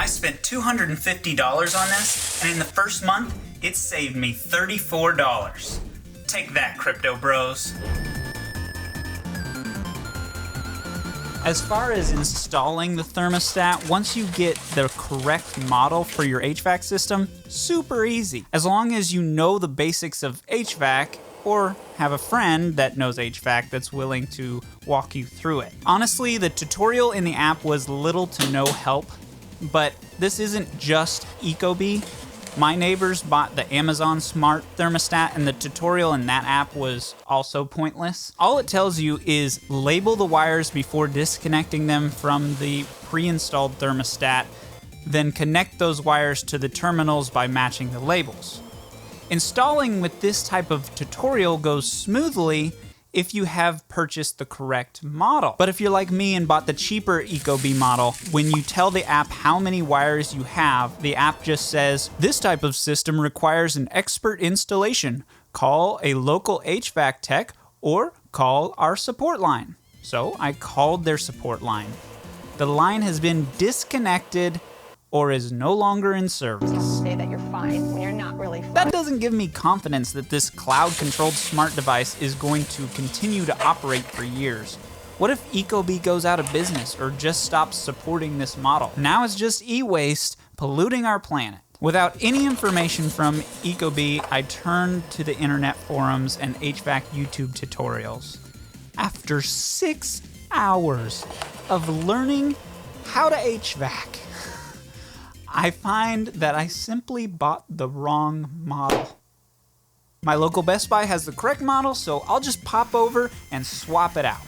spent $250 on this, and in the first month, it saved me $34. Take that, crypto bros. As far as installing the thermostat, once you get the correct model for your HVAC system, super easy. As long as you know the basics of HVAC, or have a friend that knows HVAC that's willing to walk you through it. Honestly, the tutorial in the app was little to no help, but this isn't just Ecobee. My neighbors bought the Amazon Smart Thermostat, and the tutorial in that app was also pointless. All it tells you is label the wires before disconnecting them from the pre-installed thermostat, then connect those wires to the terminals by matching the labels. Installing with this type of tutorial goes smoothly if you have purchased the correct model. But if you're like me and bought the cheaper Ecobee model, when you tell the app how many wires you have, the app just says, "This type of system requires an expert installation. Call a local HVAC tech or call our support line." So I called their support line. The line has been disconnected or is no longer in service. Say that you're fine when you're not really fine. That doesn't give me confidence that this cloud-controlled smart device is going to continue to operate for years. What if Ecobee goes out of business or just stops supporting this model? Now it's just e-waste polluting our planet. Without any information from Ecobee, I turned to the internet forums and HVAC YouTube tutorials. After 6 hours of learning how to HVAC, I find that I simply bought the wrong model. My local Best Buy has the correct model, so I'll just pop over and swap it out.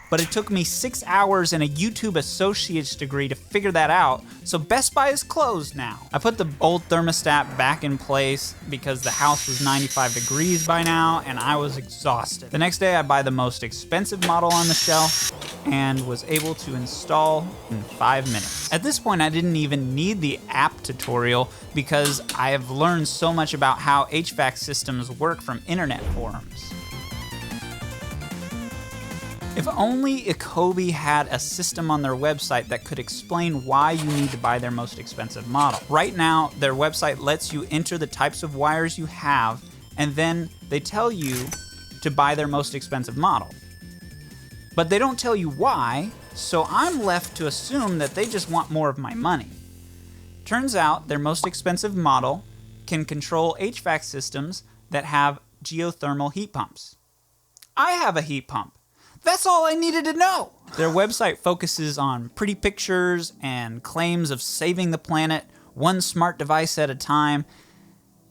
But it took me 6 hours and a YouTube associate's degree to figure that out, so Best Buy is closed now. I put the old thermostat back in place because the house was 95 degrees by now and I was exhausted. The next day I buy the most expensive model on the shelf and was able to install in 5 minutes. At this point I didn't even need the app tutorial because I have learned so much about how HVAC systems work from internet forums. If only Ecobee had a system on their website that could explain why you need to buy their most expensive model. Right now, their website lets you enter the types of wires you have, and then they tell you to buy their most expensive model. But they don't tell you why, so I'm left to assume that they just want more of my money. Turns out their most expensive model can control HVAC systems that have geothermal heat pumps. I have a heat pump. That's all I needed to know. Their website focuses on pretty pictures and claims of saving the planet one smart device at a time.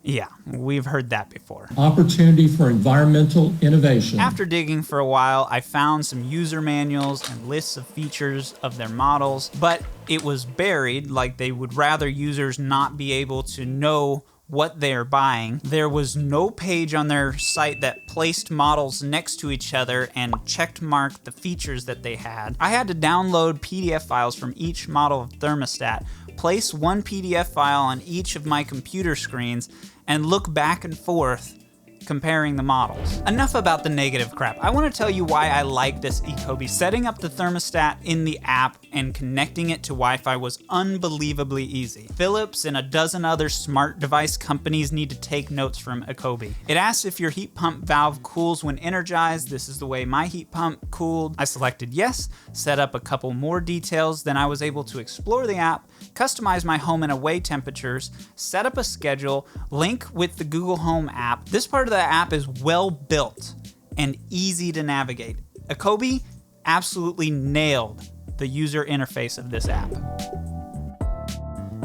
Yeah, we've heard that before. Opportunity for environmental innovation. After digging for a while, I found some user manuals and lists of features of their models, but it was buried, like they would rather users not be able to know what they're buying. There was no page on their site that placed models next to each other and checked marked the features that they had. I had to download PDF files from each model of thermostat, place one PDF file on each of my computer screens, and look back and forth comparing the models. Enough about the negative crap. I want to tell you why I like this Ecobee. Setting up the thermostat in the app and connecting it to Wi-Fi was unbelievably easy. Philips and a dozen other smart device companies need to take notes from Ecobee. It asks if your heat pump valve cools when energized. This is the way my heat pump cooled. I selected yes, set up a couple more details, then I was able to explore the app, customize my home and away temperatures, set up a schedule, link with the Google Home app. This part of the app is well built and easy to navigate. Ecobee absolutely nailed the user interface of this app.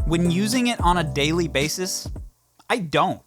When using it on a daily basis, I don't.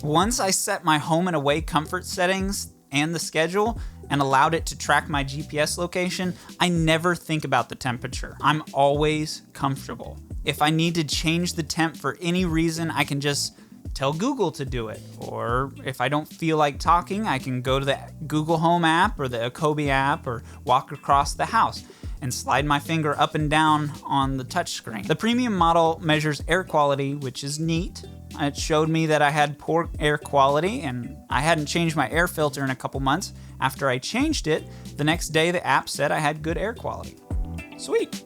Once I set my home and away comfort settings and the schedule and allowed it to track my GPS location, I never think about the temperature. I'm always comfortable. If I need to change the temp for any reason, I can just tell Google to do it. Or if I don't feel like talking, I can go to the Google Home app or the Ecobee app or walk across the house and slide my finger up and down on the touchscreen. The premium model measures air quality, which is neat. It showed me that I had poor air quality and I hadn't changed my air filter in a couple months. After I changed it, the next day the app said I had good air quality. Sweet.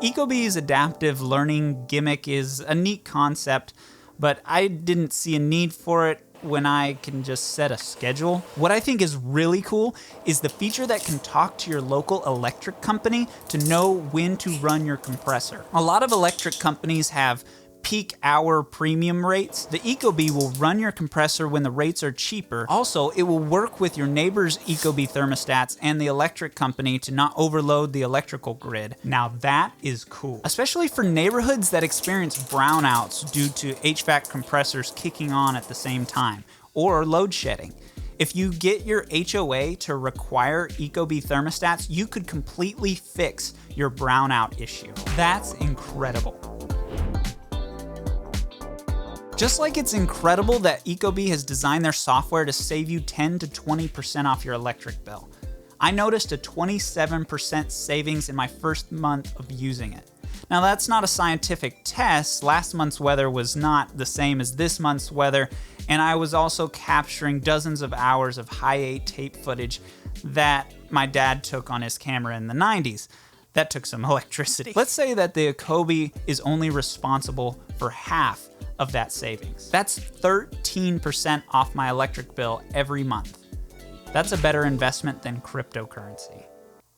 Ecobee's adaptive learning gimmick is a neat concept, but I didn't see a need for it when I can just set a schedule. What I think is really cool is the feature that can talk to your local electric company to know when to run your compressor. A lot of electric companies have peak hour premium rates. The Ecobee will run your compressor when the rates are cheaper. Also, it will work with your neighbor's Ecobee thermostats and the electric company to not overload the electrical grid. Now that is cool, especially for neighborhoods that experience brownouts due to HVAC compressors kicking on at the same time or load shedding. If you get your HOA to require Ecobee thermostats, you could completely fix your brownout issue. That's incredible. Just like it's incredible that Ecobee has designed their software to save you 10 to 20% off your electric bill. I noticed a 27% savings in my first month of using it. Now that's not a scientific test. Last month's weather was not the same as this month's weather, and I was also capturing dozens of hours of high-8 tape footage that my dad took on his camera in the 90s. That took some electricity. Let's say that the Ecobee is only responsible for half of that savings. That's 13% off my electric bill every month. That's a better investment than cryptocurrency.